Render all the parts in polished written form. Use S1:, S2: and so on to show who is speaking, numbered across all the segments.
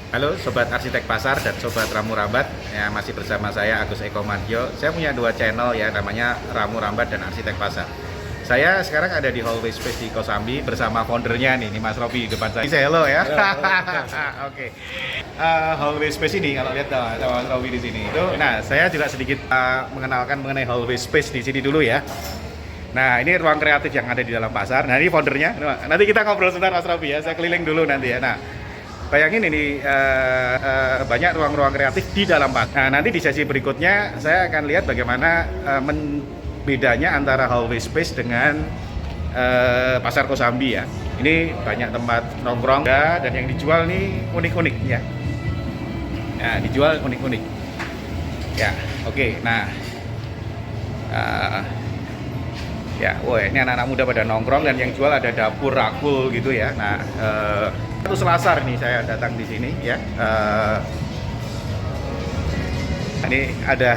S1: Halo Sobat Arsitek Pasar dan Sobat Ramu Rambat ya, masih bersama saya Agus Eko Mantio. Saya punya dua channel ya, namanya Ramu Rambat dan Arsitek Pasar. Saya sekarang ada di Hallway Space di Kosambi bersama foundernya nih, Mas Robi di depan saya. Say hello ya. Oke. Hallway Space ini kalau lihat sama Mas Robi di sini itu. Nah, saya juga sedikit mengenalkan mengenai Hallway Space di sini dulu ya. Nah, ini ruang kreatif yang ada di dalam pasar. Nah, ini foundernya. Nanti kita ngobrol sebentar Mas Robi ya. Saya keliling dulu nanti ya. Nah, bayangin ini banyak ruang-ruang kreatif di dalam pasar. Nah, nanti di sesi berikutnya saya akan lihat bagaimana bedanya antara Hallway Space dengan Pasar Kosambi ya. Ini banyak tempat nongkrong ya, dan yang dijual nih unik-unik ya. Nah, dijual unik-unik. Ya, oke. Nah, ya, wah ini anak-anak muda pada nongkrong dan yang jual ada dapur rakul gitu ya. Nah, satu Selasar nih saya datang di sini ya. Ini ada,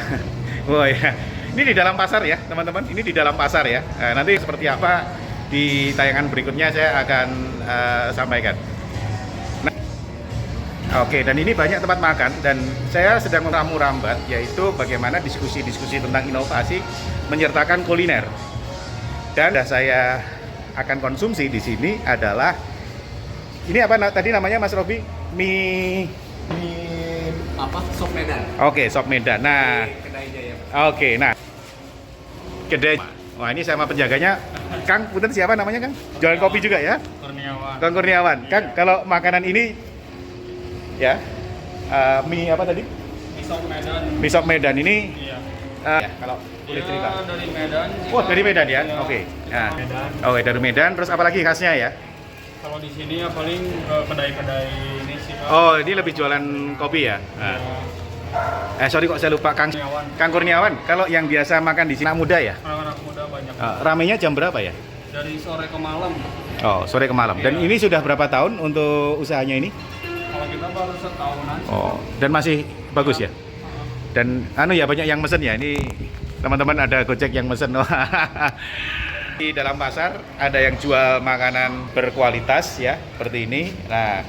S1: wah ya. Ini di dalam pasar ya, teman-teman. Ini di dalam pasar ya. Nanti seperti apa di tayangan berikutnya saya akan sampaikan. Nah, oke, dan ini banyak tempat makan dan saya sedang meramu rambat, yaitu bagaimana diskusi-diskusi tentang inovasi menyertakan kuliner. Dan saya akan konsumsi di sini adalah ini apa tadi namanya Mas Robi? Mie
S2: apa? Sop Medan.
S1: Oke, sop Medan. Nah,
S2: Kedai Jaya.
S1: oke, nah kedai. Wah, ini sama penjaganya Kang, punten siapa namanya Kang? Jualan kopi juga ya?
S2: Kurniawan.
S1: Kang Kurniawan. Kang, kalau makanan ini ya mie apa tadi?
S2: Mie Sop Medan.
S1: Mie sop Medan ini
S2: Iya.
S1: ya, kalau boleh cerita.
S2: Dari Medan. Sih,
S1: Oh, dari Medan ya?
S2: Iya.
S1: Oke. Nah,
S2: Medan.
S1: oke, dari Medan. Terus apa lagi khasnya ya?
S2: Kalau di sini ya paling kedai-kedai ini sih Pak.
S1: Oh, ini lebih jualan kopi ya? Nah. Sorry kok saya lupa Kang.
S2: Kurniawan.
S1: Kang Kurniawan, kalau yang biasa makan di sini anak muda ya?
S2: Anak-anak muda banyak.
S1: Ramenya jam berapa ya?
S2: Dari sore ke malam.
S1: Oh, sore ke malam. Dan
S2: Iya.
S1: ini sudah berapa tahun untuk usahanya ini?
S2: Kalau kita baru setahunan.
S1: Oh, dan masih bagus ya? Dan ya banyak yang mesen ya. Ini teman-teman ada Gojek yang mesen. Di dalam pasar ada yang jual makanan berkualitas ya, seperti ini. Nah,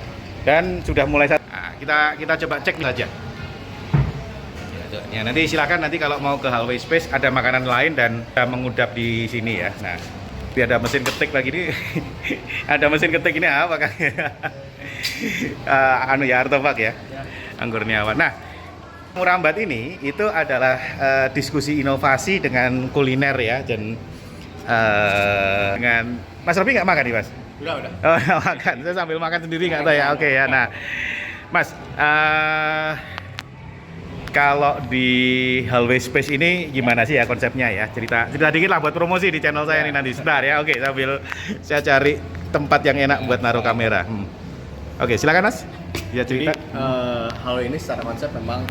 S1: dan sudah mulai kita coba cek saja. Ya, nanti silakan nanti kalau mau ke Hallway Space ada makanan lain dan mengudap di sini ya. Nah, ada mesin ketik lagi nih. Ada mesin ketik ini apa Kang? Artefak ya. Kurniawan. Nah, Murambat ini itu adalah diskusi inovasi dengan kuliner ya, dan dengan Mas Robi nggak makan nih Mas?
S2: Udah.
S1: Oh, nggak makan. Saya sambil makan sendiri nggak tahu ya. Oke ya. Nah, Mas, kalau di Hallway Space ini gimana sih ya konsepnya ya? Cerita dikit lah buat promosi di channel saya nih nanti. Sebentar ya. Oke, sambil saya cari tempat yang enak buat naruh kamera. Oke, silakan Mas. Ya cerita.
S3: Jadi, halo ini secara konsep memang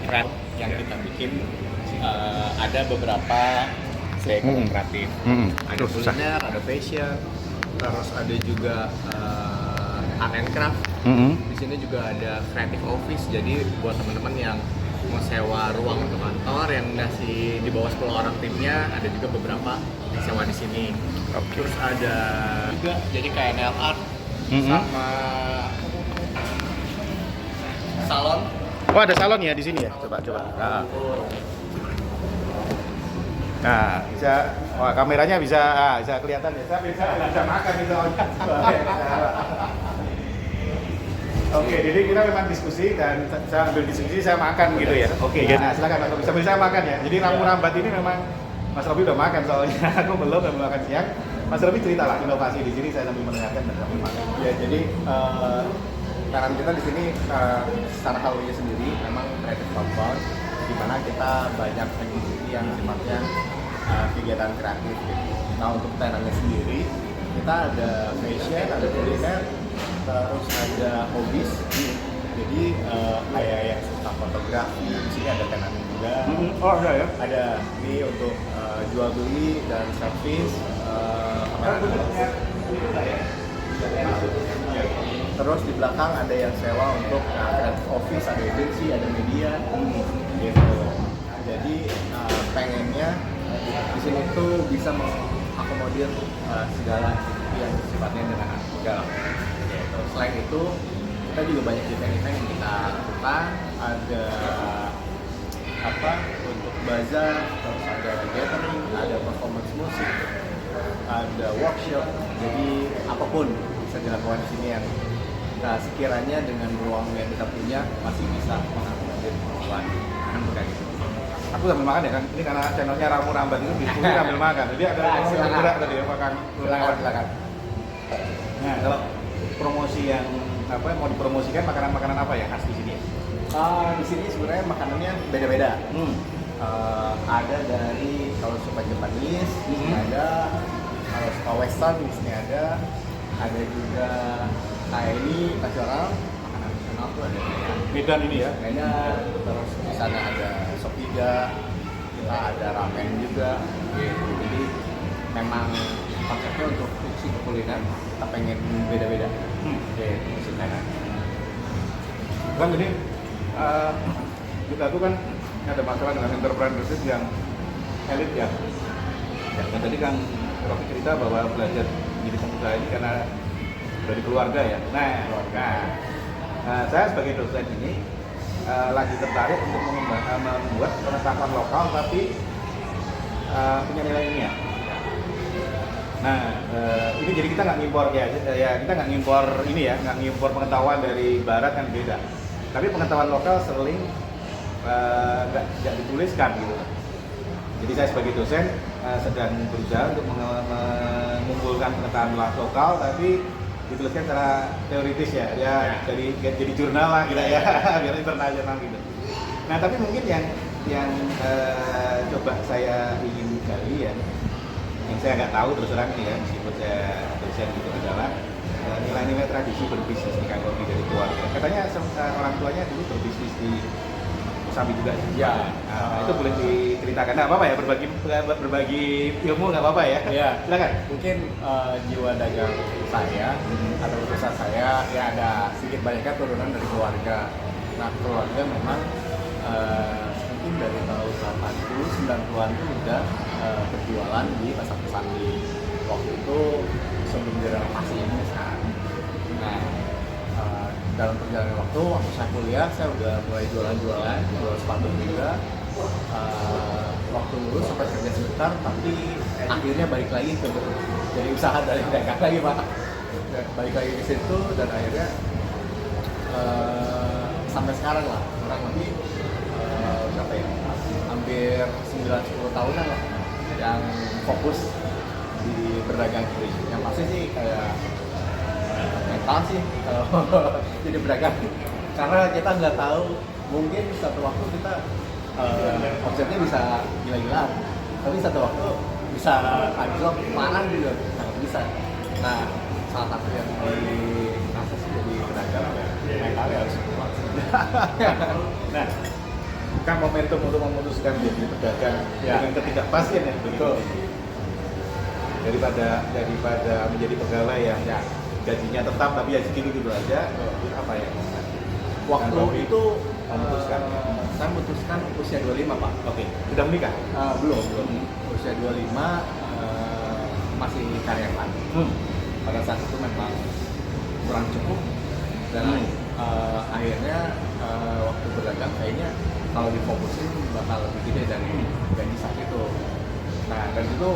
S3: brand yang kita bikin ada beberapa segmen kreatif. Ada
S1: Susah.
S3: kuliner, ada fashion, terus ada juga art and craft. Di sini juga ada creative office. Jadi buat teman-teman yang mau sewa ruang untuk kantor yang masih di bawah 10 orang timnya, ada juga beberapa disewa di sini. Terus ada juga jadi kayak nail art sama salon.
S1: Oh, ada salon ya di sini ya? Coba. Nah, bisa, wah kameranya bisa kelihatan ya. Saya bisa makan itu. Oke, jadi kita memang diskusi dan saya ambil diskusi, saya makan gitu ya. Oke, nah silakan Mas Robi. Sambil saya makan ya. Jadi Ramu Rambat ini memang Mas Robi udah makan soalnya. Aku belum makan siang. Mas Robi ceritalah inovasi di sini, saya sambil mendengarkan dan sambil makan.
S3: Ya, jadi saran kita di sini secara hallway sendiri memang creative compound, di mana kita banyak activity yang sifatnya kegiatan kreatif gitu. Nah, untuk tenannya sendiri kita ada fashion, ada kuliner, terus ada hobbies. Jadi kayak yang suka fotografi, di sini ada tenannya juga.
S1: Oh, ada ya.
S3: Ada ini untuk jual beli dan service Terus di belakang ada yang sewa untuk creative office, ada agency, ada media, gitu. Jadi pengennya di sini tuh bisa mengakomodir segala yang sifatnya dengan agak. Gitu. selain itu kita juga banyak event-event yang kita lakukan, ada untuk bazar, terus ada gathering, ada performance musik, ada workshop, jadi apapun bisa dilakukan di sini yang sekiranya dengan ruang yang kita punya masih bisa mengakomodir perempuan, kan bukan gitu.
S1: Aku sambil makan ya kan, ini karena channelnya Ramu Rambat itu diskusi sambil makan, jadi ada orang yang gerak tadi ya makan.
S3: Silakan.
S1: Nah, kalau promosi yang mau dipromosikan makanan-makanan apa yang khas di sini?
S3: Di sini sebenarnya makanannya beda-beda. Ada dari kalau suka Japanese, di sini ada, kalau suka Western di sini ada juga kayak ini nasional, makanan nasional tuh ada kayak
S1: Medan ini ya?
S3: Medan, terus di sana ada sop iga, kita ada ramen juga, gitu. Jadi memang konsepnya untuk fungsi kuliner kita pengen beda-beda. Gitu,
S1: Kan jadi kita tuh kan ada masalah dengan entrepreneurship yang elit ya. Dan tadi Kang Rocky cerita bahwa belajar jadi pengusaha ini karena dari keluarga ya. Nah, saya sebagai dosen ini lagi tertarik untuk membuat pengetahuan lokal tapi punya nilai ilmiah. Nah, ini jadi kita nggak ngimpor ya kita nggak ngimpor ini ya, nggak ngimpor pengetahuan dari barat kan beda. Tapi pengetahuan lokal sering nggak dituliskan gitu. Jadi saya sebagai dosen sedang berusaha untuk mengumpulkan pengetahuan lokal, tapi dituliskan secara teoritis ya. Jadi jurnal lah gitu ya, biar internasional gitu. Nah, tapi mungkin yang coba saya ingin gali ya, yang saya nggak tahu terus terang ini ya, meskipun saya dosen gitu adalah nilai-nilai tradisi berbisnis di Kang Rocky dari keluarga. Katanya orang tuanya dulu berbisnis di Kosambi juga ya. Itu boleh diceritakan. Nggak apa-apa ya, berbagi ilmu nggak apa-apa ya.
S3: Iya.
S1: Silakan.
S3: Mungkin jiwa dagang saya atau usaha saya ya ada sedikit banyaknya turunan dari keluarga. Nah, keluarga memang mungkin dari tahun 80 90-an itu udah berjualan di pasar Kosambi. Waktu itu sebelum direnovasi ini sekarang. Nah, dalam perjalanan waktu saya kuliah, saya udah mulai jual sepatu juga. Waktu lulus sempat kerja sebentar, tapi akhirnya balik lagi ke jadi usaha dari dagang lagi Pak. Balik lagi ke situ dan akhirnya sampai sekarang lah, kurang lebih berapa ya? Hampir 9-10 tahunan lah yang fokus di berdagang ini. Yang pasti sih kayak mental sih kalau jadi berdagang, karena kita nggak tahu, mungkin satu waktu kita omsetnya bisa gila-gilaan, tapi satu waktu bisa anjlok parah juga, sangat bisa. Nah, salah satu yang dirasa sih jadi pedagang mentalnya harus kuat.
S1: Nah, kan momentum untuk memutuskan jadi pedagang dengan ketidakpastian ya, betul. Daripada menjadi pegawai yang gajinya tetap tapi ya segitu aja, apa ya?
S3: Waktu itu
S1: memutuskan.
S3: Saya memutuskan usia 25 Pak.
S1: Oke. Sudah menikah?
S3: Belum. Usia 25 masih karyawan. Pada saat itu memang kurang cukup dan akhirnya waktu berdagang kayaknya kalau difokusin bakal lebih gede dari gaji saat itu. Nah, dan itu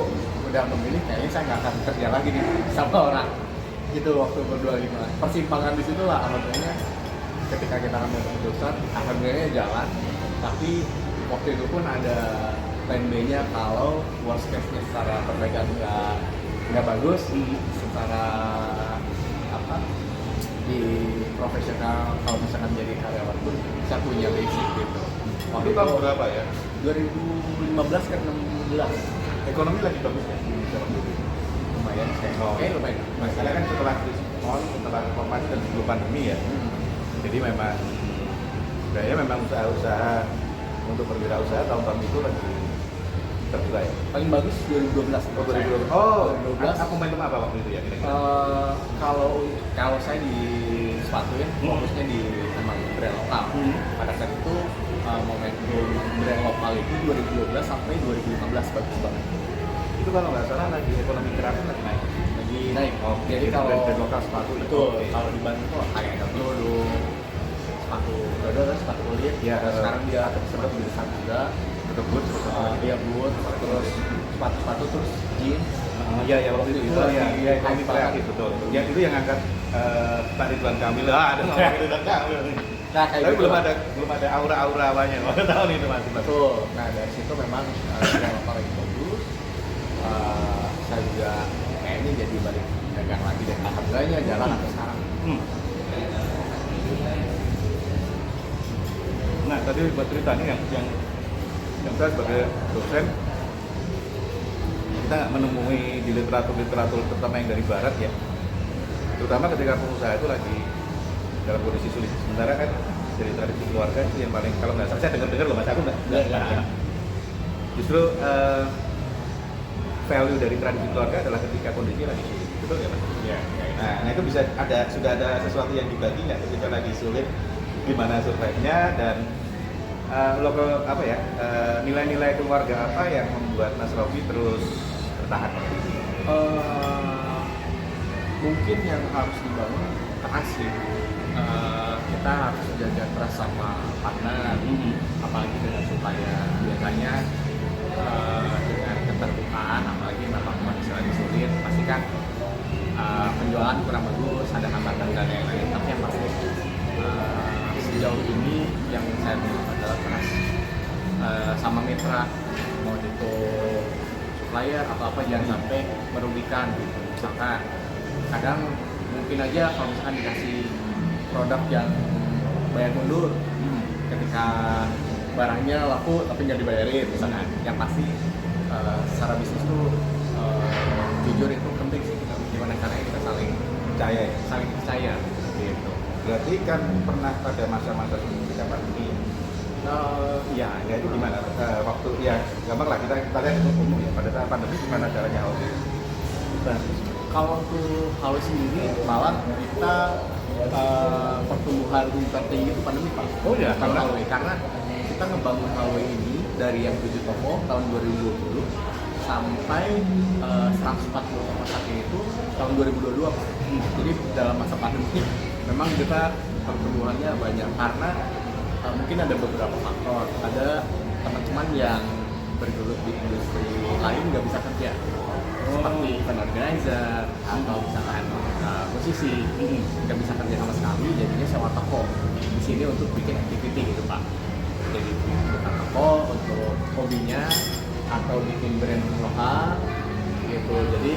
S3: udah memilih kayaknya saya nggak akan kerja lagi nih sama orang. Gitu waktu ber-25. Persimpangan di situ lah alhamdulillah. Ketika kita ambil keputusan, alhamdulillah jalan. Tapi waktu itu pun ada plan B-nya kalau worst case-nya secara perdagangan nggak bagus, secara di profesional kalau misalkan jadi karyawan pun bisa punya basic gitu.
S1: Waktu itu tahun berapa ya?
S3: 2015 ke 16.
S1: Ekonomi lagi bagus ya?
S3: Lumayan sih. Oke, lumayan.
S1: Masalah kan setelah reformasi dan sebelum pandemi ya. Jadi memang usaha-usaha untuk berwirausaha tahun-tahun itu lagi terbuka ya.
S3: Paling bagus 2012.
S1: Oh,
S3: 2012.
S1: Apa momentum apa waktu itu ya kira-kira?
S3: Kalau saya di sepatu ya, fokusnya di memang brand lokal. Pada saat itu momentum brand lokal itu 2012 sampai 2015 bagus banget.
S1: Itu kalau nggak salah lagi ekonomi kreatif lagi naik.
S3: Lagi lagi naik.
S1: Oh,
S3: Jadi kalau
S1: brand lokal sepatu itu.
S3: betul,
S1: Oke.
S3: kalau di Bandung tuh kayak ada Brodo, sepatu Brodo kan sepatu kulit.
S1: Iya,
S3: Terus sekarang dia sempat besar juga.
S1: Untuk boots,
S3: Dia boot, terus sepatu terus jeans.
S1: iya ya waktu itu ya, iya
S3: Hype
S1: itu kreatif betul. Yang itu yang angkat Pak Ridwan Kamil. Ada ngomong Ridwan Kamil nih.
S3: Nah, kayak
S1: Tapi
S3: gitu.
S1: belum ada aura-aura awalnya. Mau tahu nih itu Mas.
S3: Betul. Nah dari situ memang yang lokal itu bagus. Saya juga kayaknya jadi balik dagang lagi deh. Alhamdulillahnya jalan sampai sekarang.
S1: Nah tadi buat cerita nih yang saya sebagai dosen kita menemui di literatur terutama yang dari barat ya, terutama ketika pengusaha itu lagi dalam kondisi sulit. Sementara kan dari tradisi keluarga itu yang paling, kalau nggak salah saya dengar loh Mas, aku nggak. Justru value dari tradisi keluarga adalah ketika kondisi lagi sulit, betul ya Mas?
S3: Iya.
S1: Nah itu sudah ada sesuatu yang dibagi nggak ketika lagi sulit, gimana survive-nya dan nilai-nilai keluarga apa yang membuat Mas Rofi terus bertahan?
S3: Mungkin yang harus dibangun keras sih. Kita harus jaga keras sama partner, apalagi dengan supplier. Biasanya dengan keterbukaan, apalagi memang kondisi lagi sulit, pasti kan penjualan kurang bagus, ada hambatan dan lain-lain. Tapi yang pasti sejauh ini yang saya lihat adalah keras sama mitra, mau itu supplier atau apa, jangan sampai merugikan gitu. Misalkan kadang mungkin aja kalau misalkan dikasih produk yang bayar mundur, ketika barangnya laku tapi nggak dibayarin misalkan, yang pasti secara bisnis tuh jujur itu penting sih. Gimana caranya kita saling percaya gitu.
S1: Berarti kan pernah pada masa-masa ketika pandemi.
S3: Ya
S1: Itu gimana? Waktu ya gampang lah kita lihat itu umum ya. Pada saat pandemi gimana caranya HOW?
S3: Nah, kalau untuk HW sendiri malah kita pertumbuhan tertinggi itu pandemi Pak.
S1: Oh iya,
S3: Kalau HW, karena kita ngebangun HW ini dari yang 7 toko tahun 2020 sampai 140 toko saat itu tahun 2022 Pak. Jadi dalam masa pandemi memang kita pertumbuhannya banyak karena mungkin ada beberapa faktor. Ada teman-teman yang bergelut di industri lain nggak bisa kerja, seperti event organizer atau misalkan musisi nggak bisa kerja sama sekali, jadinya sewa toko di sini untuk bikin activity gitu Pak. Jadi buka toko untuk hobinya atau bikin brand lokal gitu. Jadi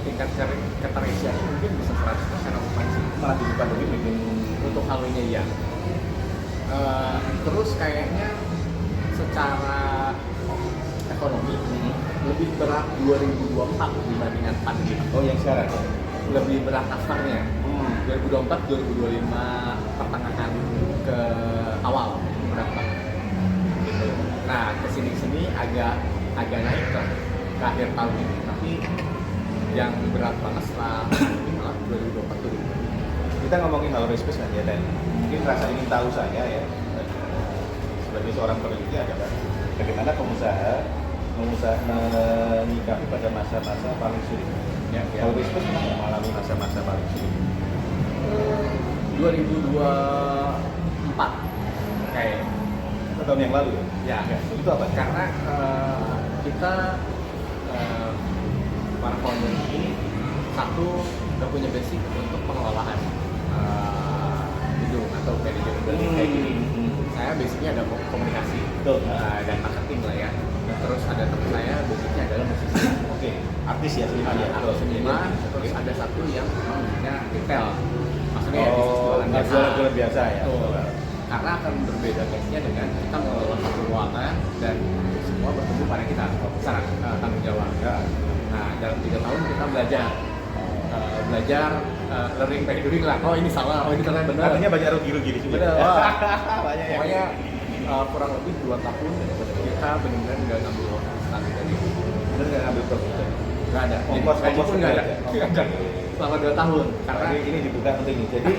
S3: tingkat keterisian mungkin bisa 100% okupansi
S1: Malah di pandemi bikin
S3: untuk HW-nya ya. Terus kayaknya secara ekonomi lebih berat 2024 dibandingkan pandemi.
S1: oh yang sekarang.
S3: Lebih berat afternya. 2024 2025 pertengahan ke awal berat banget. Gitu. Nah kesini agak naik ke akhir tahun ini, tapi yang berat banget setelah pandemi malah 2024 tuh.
S1: Kita ngomongin HOW Space aja dan mungkin rasa ingin tahu saya ya sebagai seorang peneliti adalah bagaimana pengusaha menyikapi pada masa-masa paling sulit. Ya, HOW Space pernah mengalami masa-masa paling sulit.
S3: 2024 kayak
S1: Tahun yang lalu ya?
S3: ya.
S1: Itu apa?
S3: Karena kita para founder ini satu nggak punya basic untuk pengelolaan gedung atau manajemen building kayak gini. Saya basicnya ada komunikasi dan marketing lah ya. Terus ada teman saya basicnya adalah musisi.
S1: Oke, artis ya seniman ya.
S3: Atau seniman. Terus ada satu yang memang punya retail. Maksudnya ya bisnis
S1: jualan biasa ya.
S3: Betul. Karena akan berbeda case-nya dengan kita mengelola satu ruangan dan semua bertumbuh pada kita secara tanggung jawab. Nah dalam 3 tahun kita belajar learning by doing lah. Oh ini salah, oh ini salah, benar.
S1: Artinya banyak rugi-rugi di sini.
S3: Benar. Wah.
S1: Banyak ya.
S3: Pokoknya kurang lebih 2 tahun kita benar-benar nggak ngambil strategi dari itu.
S1: Bener nggak ngambil profit?
S3: Nggak ada.
S1: Ongkos
S3: pun nggak ada. Selama 2 tahun.
S1: Karena ini dibuka penting nih. Jadi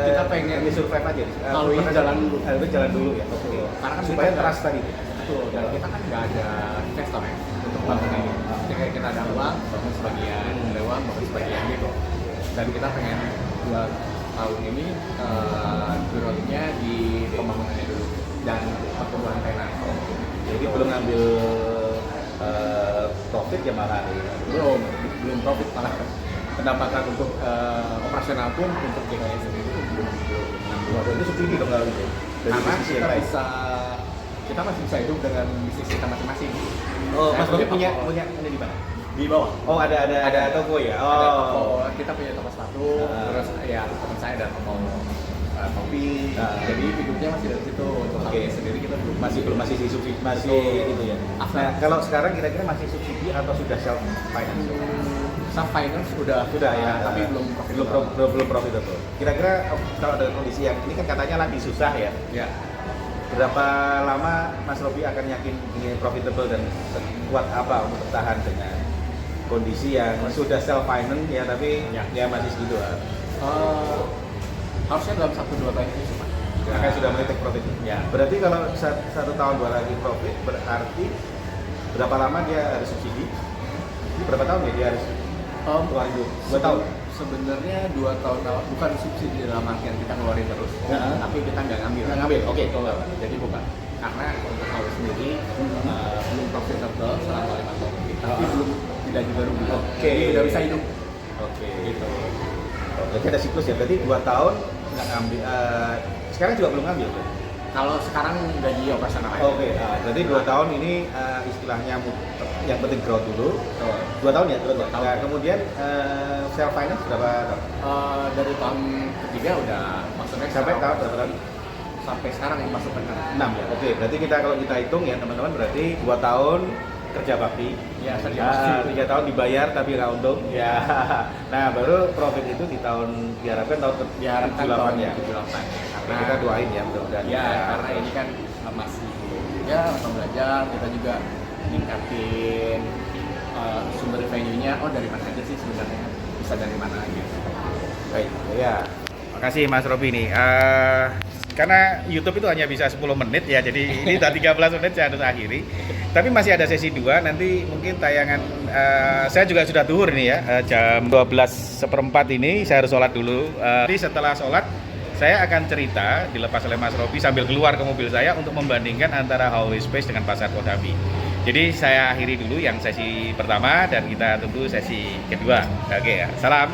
S3: kita pengen
S1: ini survive aja.
S3: kalau ini jalan dulu.
S1: Itu jalan dulu ya. Oke.
S3: Karena kan
S1: Supaya
S3: kita
S1: trust tadi.
S3: Betul. Dan kita kan nggak ada investor ya untuk bangun ini. Jadi kayak kita ada uang, bangun sebagian, lewat doang, bukan sebagian gitu. Dan kita pengen 2 tahun ini growth-nya di pembangunannya dulu dan pertumbuhan tenan.
S1: Jadi belum ngambil profit ya malah.
S3: Belum profit, malah pendapatan untuk operasional pun untuk JKS sendiri itu belum
S1: Waduh, itu subsidi dong kalau gitu. Dari
S3: karena
S1: sisi yang lain.
S3: kita masih bisa hidup dengan bisnis kita masing-masing.
S1: Oh,
S3: Saya
S1: Mas Robi punya
S3: toko
S1: ini di mana?
S3: di bawah.
S1: Oh, ada toko ya.
S3: Ada toko,
S1: Oh.
S3: kita punya toko sepatu, terus ya teman saya ada toko kopi. Jadi hidupnya masih dari situ. Untuk
S1: Oke.
S3: okay. Sendiri kita belum
S1: masih subsidi masih
S3: Betul.
S1: itu ya.
S3: After.
S1: Nah, kalau sekarang kira-kira masih subsidi atau sudah self finance?
S3: self finance sudah
S1: Ya,
S3: tapi belum profitable.
S1: belum profitable. Kira-kira kalau ada kondisi yang ini kan katanya lagi susah ya.
S3: Ya.
S1: Berapa lama Mas Robi akan yakin ini profitable dan sekuat apa untuk bertahan dengan kondisi yang sudah self finance ya tapi ya masih segitu lah.
S3: Harusnya dalam 1-2 tahun ini cuma.
S1: Makanya sudah mulai take profit.
S3: Ya.
S1: Berarti kalau 1 tahun 2 lagi profit berarti berapa lama dia harus subsidi? Ini berapa tahun ya dia harus keluarin 2 tahun?
S3: Sebenarnya 2 tahun bukan subsidi dalam artian kita ngeluarin terus, tapi kita nggak ngambil.
S1: Oke.
S3: Jadi bukan. Karena untuk Haus sendiri belum profitable selama 5 tahun ini, tapi tidak juga rugi.
S1: Oke.
S3: Jadi udah bisa hidup.
S1: Oke. Gitu. Oh, berarti ada siklus ya. Berarti 2 tahun nggak ngambil. Sekarang juga belum ngambil.
S3: Kalau sekarang gaji operasional aja.
S1: Oke. Berarti 2 tahun ini istilahnya yang penting growth dulu. 2 tahun ya, 2 tahun. Nah, kemudian self finance berapa tahun?
S3: Dari tahun ketiga udah maksudnya
S1: Sampai
S3: sekarang-
S1: tahun berapa tahun?
S3: sampai sekarang masuk ke
S1: 6 ya. Oke, berarti kalau kita hitung ya teman-teman berarti 2 tahun kerja bakti.
S3: Ya, kerja
S1: Nah,
S3: bakti.
S1: 3 tahun dibayar tapi nggak untung. Ya. Nah, baru profit itu di tahun diharapkan tahun
S3: diharapkan
S1: ke-78
S3: tahun
S1: ya.
S3: 78.
S1: Nah, kita doain ya mudah-mudahan.
S3: Ya, karena ini kan masih ya mau belajar, kita juga ningkatin sumber revenue-nya. Dari mana aja sih sebenarnya, bisa dari mana gitu.
S1: Baik, ya. Makasih Mas Robi nih. Karena YouTube itu hanya bisa 10 menit ya, jadi ini udah 13 menit saya harus akhiri. Tapi masih ada sesi 2, nanti mungkin tayangan saya juga sudah duhur nih ya, jam 12:04 ini saya harus sholat dulu. Jadi setelah sholat saya akan cerita dilepas oleh Mas Robi sambil keluar ke mobil saya untuk membandingkan antara Hallway Space dengan Pasar Kosambi. Jadi saya akhiri dulu yang sesi pertama dan kita tunggu sesi kedua. Oke ya, salam.